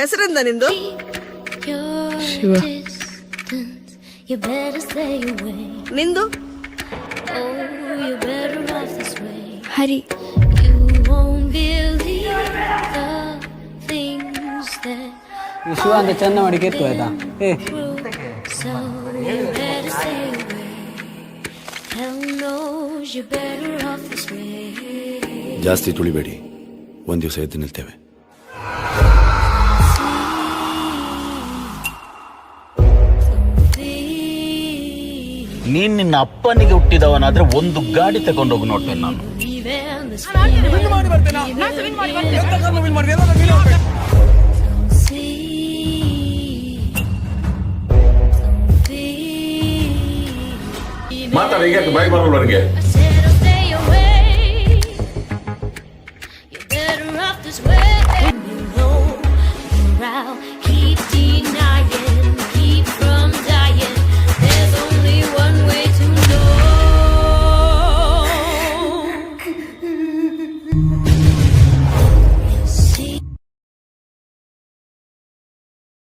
ಹೆಸರಿಂದ ನಿಂದು? ಶಿವ. ನಿಂದು? ಹರಿ. ಶಿವ ಅಂತ ಚೆಂದ ಮಾಡಿ ಕೆತ್ತು ಆಯ್ತಾ? ಜಾಸ್ತಿ ತುಳಿಬೇಡಿ, ಒಂದ್ ದಿವಸ ಎದ್ದು ನಿಲ್ತೇವೆ. ನೀನ್ ನಿನ್ನ ಅಪ್ಪನಿಗೆ ಹುಟ್ಟಿದವನಾದ್ರೆ ಒಂದು ಗಾಡಿ ತಗೊಂಡೋಗಿ ನೋಡ್ತೇನೆ ನಾನು. ಮಾತಾಡ, ಈಗ ಬಾಯ್ ಬರೋಲ್ಲ ನನಗೆ. Keep